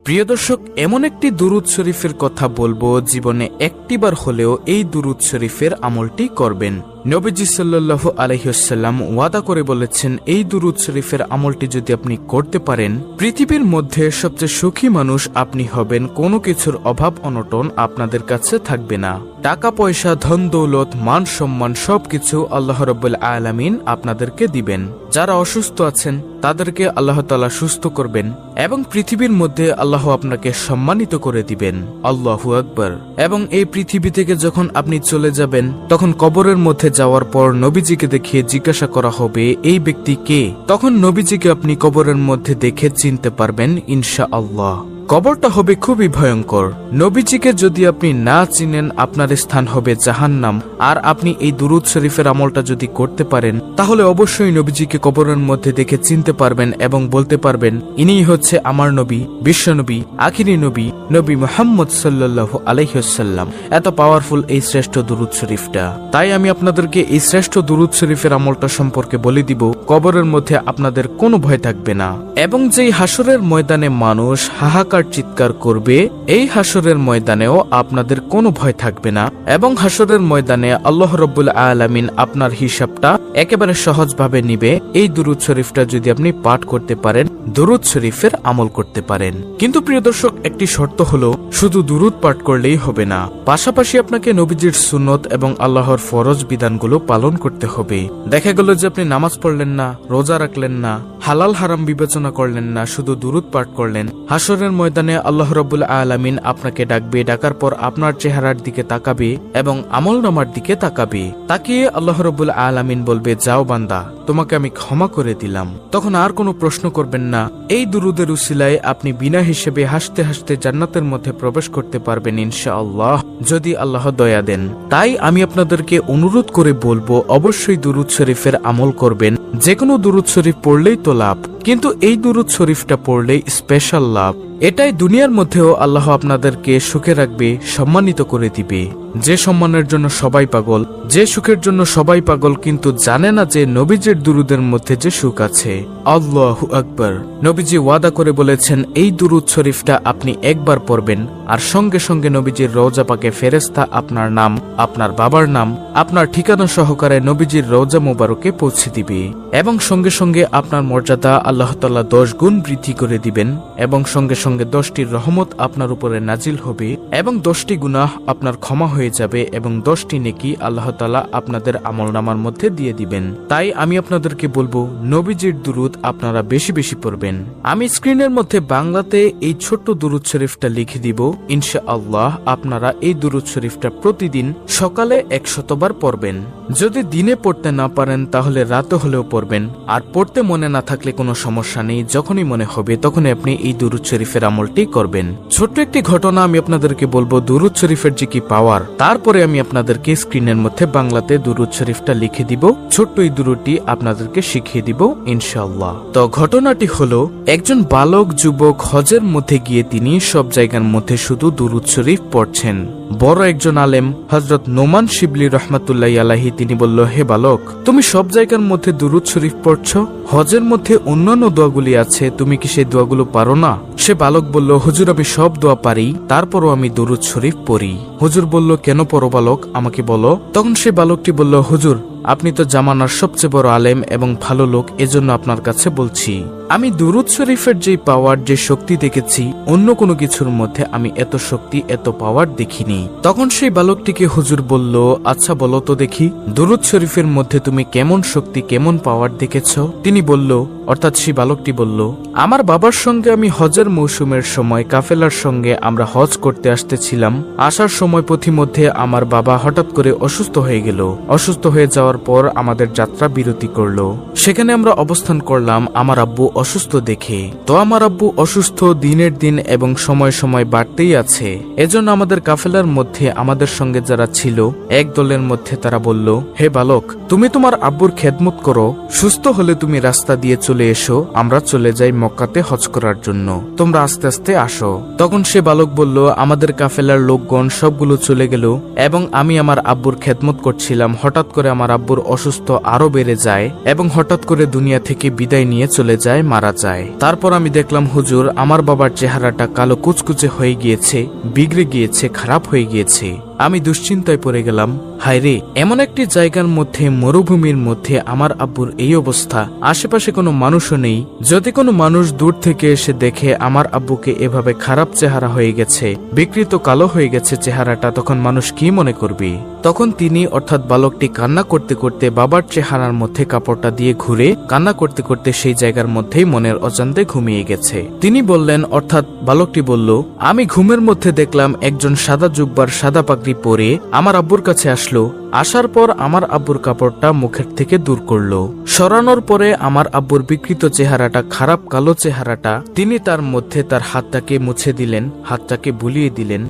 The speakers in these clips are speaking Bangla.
প্রিয় দর্শক, এমন একটি দুরূদ শরীফের কথা বলবো, জীবনে একটিবার হলেও এই দুরূদ শরীফের আমলটি করবেন। নবীজি সাল্লাল্লাহু আলাইহি ওয়াসাল্লাম ওয়াদা করে বলেছেন, এই দুরূদ শরীফের আমলটি যদি আপনি করতে পারেন, পৃথিবীর মধ্যে সবচেয়ে সুখী মানুষ আপনি হবেন। কোনো কিছুর অভাব অনটন আপনাদের কাছে থাকবে না। টাকা পয়সা, ধন দৌলত, মান সম্মান সবকিছু আল্লাহ রাব্বুল আলামিন আপনাদেরকে দিবেন। যারা অসুস্থ আছেন তাদেরকে আল্লাহ তাআলা সুস্থ করবেন এবং পৃথিবীর মধ্যে আল্লাহ আপনাকে সম্মানিত করে দিবেন। আল্লাহু আকবার। এবং এই পৃথিবী থেকে যখন আপনি চলে যাবেন, তখন কবরের মধ্যে যাওয়ার পর নবীজিকে দেখিয়ে জিজ্ঞাসা করা হবে, এই ব্যক্তি কে? তখন নবীজিকে আপনি কবরের মধ্যে দেখে চিনতে পারবেন ইনশাআল্লাহ। কবরটা হবে খুবই ভয়ঙ্কর। নবীজিকে যদি আপনি না চিনেন, আপনার স্থান হবে জাহান্নাম। আর আপনি এই দুরূদ শরীফের আমলটা যদি করতে পারেন, তাহলে অবশ্যই নবীজিকে কবরের মধ্যে দেখে চিনতে পারবেন এবং বলতে পারবেন, ইনিই হচ্ছে আমার নবী, বিশ্বনবী, আখিরি নবী, নবী মুহাম্মদ সাল্লাল্লাহু আলাইহি ওয়াসাল্লাম। এত পাওয়ারফুল এই শ্রেষ্ঠ দুরূদ শরীফটা। তাই আমি আপনাদেরকে এই শ্রেষ্ঠ দুরূদ শরীফের আমলটা সম্পর্কে বলে দিব। কবরের মধ্যে আপনাদের কোনো ভয় থাকবে না। এবং যেই হাসরের ময়দানে মানুষ হাহাকার চিৎকার করবে, এই হাসরের ময়দানেও আপনাদের কোনো ভয় থাকবে না। এবং হাসরের ময়দানে আল্লাহ রাব্বুল আলামিন আপনার হিসাবটা একেবারে সহজভাবে নিবে, এই দুরূদ শরীফটা যদি আপনি পাঠ করতে পারেন, দুরূদ শরীফের আমল করতে পারেন। কিন্তু প্রিয় দর্শক, একটি শর্ত হলো, শুধু দুরূদ পাঠ করলেই হবে না, পাশাপাশি আপনাকে নবীজির সুন্নত এবং আল্লাহর ফরজ বিধানগুলো পালন করতে হবে। দেখা গেল যে আপনি নামাজ পড়লেন না, রোজা রাখলেন না, হালাল হারাম বিবেচনা করলেন না, শুধু দুরূদ পাঠ করলেন। হাসরের ময়দানে আল্লাহ রাব্বুল আলামিন আপনাকে ডাকবে। ডাকার পর আপনার চেহারার দিকে তাকাবে এবং আমলনামার দিকে তাকাবে। তাকিয়ে আল্লাহ রাব্বুল আলামিন বলবে, যাও বান্দা, তোমাকে আমি ক্ষমা করে দিলাম। তখন আর কোনো প্রশ্ন করবেন না। এই দুরূদের উসিলায় আপনি বিনা হিসেবে হাসতে হাসতে জান্নাতের মধ্যে প্রবেশ করতে পারবেন ইনশাআল্লাহ, যদি আল্লাহ দয়া দেন। তাই আমি আপনাদেরকে অনুরোধ করে বলবো, অবশ্যই দুরূদ শরীফের আমল করবেন। যে কোনো দুরূদ শরীফ পড়লেই তো লাভ, কিন্তু এই দুরূদ শরীফটা পড়লেই স্পেশাল লাভ। এটাই দুনিয়ার মধ্যেও আল্লাহ আপনাদেরকে সুখে রাখবে, সম্মানিত করে দিবে। যে সম্মানের জন্য সবাই পাগল, যে সুখের জন্য সবাই পাগল, কিন্তু জানে না যে নবীজির দুরূদের মধ্যে যে সুখ আছে। আল্লাহু আকবার। নবীজি ওয়াদা করে বলেছেন, এই দুরূদ শরীফটা আপনি একবার পড়বেন আর সঙ্গে সঙ্গে নবীজির রওজা পাকে ফেরেশতা আপনার নাম, আপনার বাবার নাম, আপনার ঠিকানা সহকারে নবীজির রওজা মোবারকে পৌঁছে দিবে। এবং সঙ্গে সঙ্গে আপনার মর্যাদা আল্লাহ তাআলা 10 গুণ বৃদ্ধি করে দিবেন। এবং সঙ্গে সঙ্গে 10টি রহমত আপনার উপরে নাজিল হবে এবং 10টি গুনাহ আপনার ক্ষমা হয়ে যাবে এবং 10টি নেকি আল্লাহ তাআলা আপনাদের আমলনামার মধ্যে দিয়ে দিবেন। তাই আমি আপনাদেরকে বলবো, নবীজির দুরূদ আপনারা বেশি বেশি পড়বেন। আমি স্ক্রিনের মধ্যে বাংলাতে এই ছোট্ট দুরূদ শরীফটা লিখে দিব। ইনশাআল্লাহ আপনারা এই দুরূদ শরীফটা প্রতিদিন সকালে 100 বার পড়বেন। যদি দিনে পড়তে না পারেন তাহলে রাতে হলেও পড়বেন। আর পড়তে মনে না থাকলে কোনো সমস্যা নেই, যখনই মনে হবে তখনই আপনি এই দুরূদ শরীফের আমলটি করবেন। ছোট্ট একটি ঘটনা আমি আপনাদেরকে বলবো, দুরূদ শরীফের যে কি পাওয়ার। তারপরে আমি আপনাদেরকে স্ক্রিনের মধ্যে বাংলাতে দুরূদ শরীফটা লিখে দিব। ছোট্ট এই দুরূদটি আপনাদেরকে শিখিয়ে দিব ইনশাআল্লাহ। তো ঘটনাটি হলো, একজন বালক যুবক হজের মধ্যে গিয়ে তিনি সব জায়গার মধ্যে শুধু দুরূদ শরীফ পড়ছেন। বড় একজন আলেম হযরত নোমান শিবলি রাহমাতুল্লাহি আলাইহি তিনি বলল, হে বালক, তুমি সব জায়গার মধ্যে দুরূদ শরীফ পড়ছো, হজের মধ্যে অন্যান্য দোয়াগুলি আছে, তুমি কি সেই দোয়াগুলো পারো না? সে বালক বলল, হুজুর আমি সব দোয়া পারি, তারপরও আমি দুরূদ শরীফ পড়ি। হুজুর বলল, কেন পড়ো বালক, আমাকে বলো। তখন সে বালকটি বলল, হুজুর আপনি তো জামানার সবচেয়ে বড় আলেম এবং ভালো লোক, এজন্য আপনার কাছে বলছি, আমি দুরূদ শরীফের যে পাওয়ার, যে শক্তি দেখেছি, অন্য কোনো কিছুর মধ্যে আমি এত শক্তি, এত পাওয়ার দেখিনি। তখন সেই বালকটিকে হুজুর বলল, আচ্ছা বলো তো দেখি, দুরূদ শরীফের মধ্যে তুমি কেমন শক্তি, কেমন পাওয়ার দেখেছ? তিনি বলল, অর্থাৎ সেই বালকটি বলল, আমার বাবার সঙ্গে আমি হজের মৌসুমের সময় কাফেলার সঙ্গে আমরা হজ করতে আসতেছিলাম। আসার সময় পথিমধ্যে আমার বাবা হঠাৎ করে অসুস্থ হয়ে গেল। অসুস্থ হয়ে যাওয়ার পর আমাদের যাত্রা বিরতি করলো। সেখানে আমরা অবস্থান করলাম আমার আব্বু অসুস্থ দেখে। তো আমার আব্বু অসুস্থ দিনের দিন এবং সময় সময় বাড়তেই আছে। এজন্য আমাদের কাফেলার মধ্যে আমাদের সঙ্গে যারা ছিল, এক দলের মধ্যে তারা বলল, হে বালক, তুমি তোমার আব্বুর খেদমত করো, সুস্থ হলে তুমি রাস্তা দিয়ে চলে এসো, আমরা চলে যাই মক্কাতে হজ করার জন্য, তোমরা আস্তে আস্তে আসো। তখন সে বালক বলল, আমাদের কাফেলার লোকগণ সবগুলো চলে গেল এবং আমি আমার আব্বুর খেদমত করছিলাম। হঠাৎ করে আমার আব্বুর অসুস্থ আরো বেড়ে যায় এবং হঠাৎ করে দুনিয়া থেকে বিদায় নিয়ে চলে যায়, মারা যায়। তারপর আমি দেখলাম হুজুর আমার বাবার চেহারাটা কালো কুচকুচে হয়ে গিয়েছে, বিগড়ে গিয়েছে, খারাপ হয়ে গিয়েছে। আমি দুশ্চিন্তায় পড়ে গেলাম, হায়রে এমন একটি জায়গার মধ্যে, মরুভূমির মধ্যে আমার আব্বুর এই অবস্থা, আশেপাশে কোনো মানুষও নেই। যদি কোনো মানুষ দূর থেকে এসে দেখে আমার আব্বুকে এভাবে খারাপ চেহারা হয়ে গেছে, বিকৃত কালো হয়ে গেছে চেহারাটা, তখন মানুষ কি মনে করবে? তখন তিনি অর্থাৎ বালকটি কান্না করতে করতে বাবার চেহারার মধ্যে কাপড়টা দিয়ে ঘুরে কান্না করতে করতে সেই জায়গার মধ্যেই মনের অজান্তে ঘুমিয়ে গেছে। তিনি বললেন, অর্থাৎ বালকটি বলল, আমি ঘুমের মধ্যে দেখলাম একজন সাদা জুব্বার সাদা পাগড়ি পরে আমার আব্বুর কাছে আসলো। আসার পর আমার আব্বুর কাপড়টা মুখের থেকে দূর করলো। সরানোর পরে আমার আব্বুর বিকৃত চেহারাটা, খারাপ কালো চেহারাটা, তিনি তার মধ্যে তার হাতটাকে মুছে দিলেন, হাতটাকে বুলিয়ে দিলেন।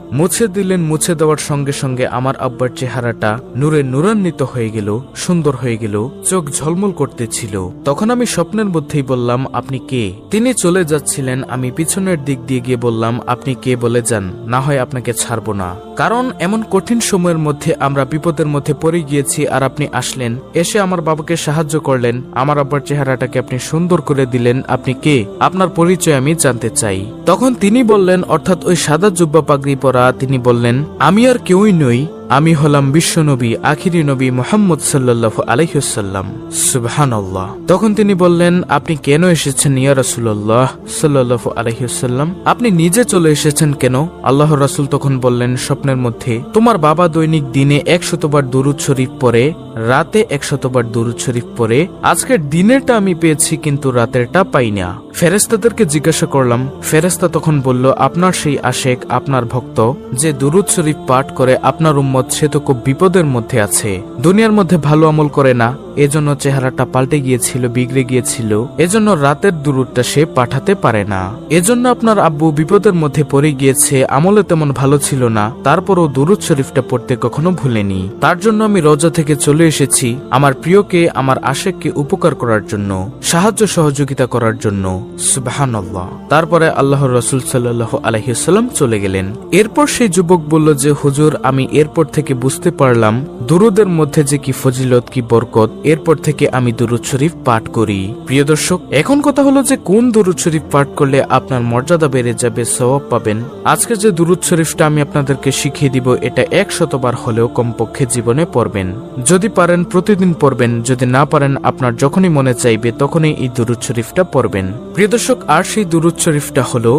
মুছে দেওয়ার সঙ্গে সঙ্গে আমার আব্বার চেহারাটা নূরে নূরান্বিত হয়ে গেল, সুন্দর হয়ে গেল, চোখ ঝলমল করতেছিল। তখন আমি স্বপ্নের মধ্যেই বললাম, আপনি কে? তিনি চলে যাচ্ছিলেন। আমি পিছনের দিক দিয়ে গিয়ে বললাম, আপনি কে বলে যান, না হয় আপনাকে ছাড়বো না। কারণ এমন কঠিন সময়ের মধ্যে আমরা বিপদের মধ্যে পড়ে গিয়েছি, আর আপনি আসলেন, এসে আমার বাবাকে সাহায্য করলেন, আমার আব্বার চেহারাটাকে আপনি সুন্দর করে দিলেন। আপনি কে? আপনার পরিচয় আমি জানতে চাই। তখন তিনি বললেন, অর্থাৎ ওই সাদা জুব্বা পাগড়ি পরা তিনি বললেন, আমি আর কেউই নই, আমি হলাম বিশ্বনবী, আখিরি নবী মুহাম্মদ সাল্লাল্লাহু আলাইহি ওয়াসাল্লাম। সুবহানাল্লাহ। তখন তিনি বললেন, আপনি কেন এসেছেন ইয়া রাসূলুল্লাহ সাল্লাল্লাহু আলাইহি ওয়াসাল্লাম? আপনি নিজে চলে এসেছেন কেন? আল্লাহর রাসূল তখন বললেন স্বপ্নের মধ্যে, তোমার বাবা দৈনিক দিনে 100 বার দুরূদ শরীফ পড়ে, রাতে 100 বার দুরূদ শরীফ পড়ে। আজকের দিনেরটা আমি পেয়েছি, কিন্তু রাতেরটা পাই না। ফেরেশতাদেরকে জিজ্ঞাসা করলাম। ফেরেশতা তখন বলল, আপনার সেই আশেক, আপনার ভক্ত যে দুরূদ শরীফ পাঠ করে, আপনার উম্মত সে তো খুব বিপদের মধ্যে আছে, দুনিয়ার মধ্যে ভালো আমল করে না, এজন্য চেহারাটা পাল্টে গিয়েছিল, বিগড়ে গিয়েছিল, এজন্য রাতের দুরূদটা সে পাঠাতে পারে না। এজন্য আপনার আব্বু বিপদের মধ্যে পড়ে গিয়েছে, আমলে তেমন ভালো ছিল না, তারপরও দুরূদ শরীফটা পড়তে কখনো ভুলেনি। তার জন্য আমি রওজা থেকে চলে এসেছি, আমার প্রিয়কে, আমার আশেককে উপকার করার জন্য, সাহায্য সহযোগিতা করার জন্য। সুবহানাল্লাহ। তারপরে আল্লাহর রাসূল সাল্লাল্লাহু আলাইহি ওয়াসাল্লাম চলে গেলেন। এরপর সেই যুবক বলল যে, হুজুর আমি এরপর থেকে বুঝতে পারলাম দুরূদের মধ্যে যে কি ফজিলত, কি বরকত। এরপর থেকে আমি দুরূদ শরীফ পাঠ করি। প্রিয় দর্শক, এখন কথা হলো যে কোন দুরূদ শরীফ পাঠ করলে আপনার মর্যাদা বেড়ে যাবে, সওয়াব পাবেন। আজকে যে দুরূদ শরীফটা আমি আপনাদেরকে শিখিয়ে দিব, এটা 100 বার হলেও কমপক্ষে জীবনে পড়বেন। যদি পারেন প্রতিদিন পড়বেন, যদি না পারেন আপনার যখনই মনে চাইবে তখনই এই দুরূদ শরীফটা পড়বেন। প্রিয় দর্শক, আর সেই দুরূদ শরীফটা হলো,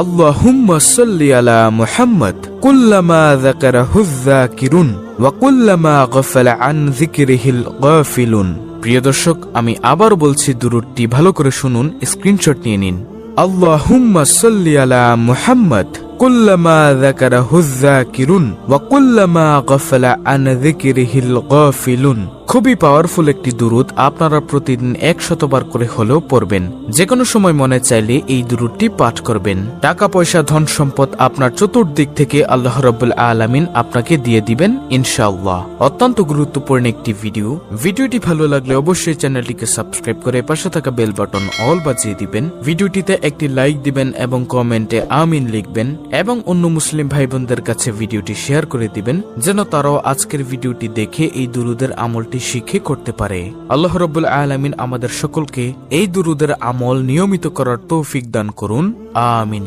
আল্লাহুম্মা সাল্লি আলা মুহাম্মদ কুল্লামা যাকারাহু যাকিরুন ওয়া কুল্লামা গাফালা আন যিকরিহিল গাফিলুন। প্রিয় দর্শক, আমি আবার বলছি, দুরূদটি ভালো করে শুনুন, স্ক্রিনশট নিয়ে নিন। আল্লাহুম্মা সাল্লি আলা মুহাম্মদ কুল্লামা যাকারাহু যাকিরুন ওয়া কুল্লামা গাফালা আন যিকরিহিল গাফিলুন। খুবই পাওয়ারফুল একটি দুরূদ, আপনারা প্রতিদিন 100 বার করে হলেও পড়বেন। যে কোনো সময় মনে চাইলে এই দুরূদটি পাঠ করবেন। টাকা পয়সা, ধন সম্পদ আপনার চতুর্দিক থেকে আল্লাহ রাব্বুল আলামিন আপনাকে দিয়ে দিবেন ইনশাআল্লাহ। অত্যন্ত গুরুত্বপূর্ণ একটি ভিডিওটি ভালো লাগলে অবশ্যই চ্যানেলটিকে সাবস্ক্রাইব করে পাশে থাকা বেল বাটন অল বাজিয়ে দিবেন। ভিডিওটিতে একটি লাইক দিবেন এবং কমেন্টে আমিন লিখবেন, এবং অন্য মুসলিম ভাই বোনদের কাছে ভিডিওটি শেয়ার করে দিবেন, যেন তারাও আজকের ভিডিওটি দেখে এই দুরূদের আমলটি শিখে করতে পারে। আল্লাহ রাব্বুল আলামিন আমাদের সকলকে এই দুরূদের আমল নিয়মিত করার তৌফিক দান করুন। আমিন।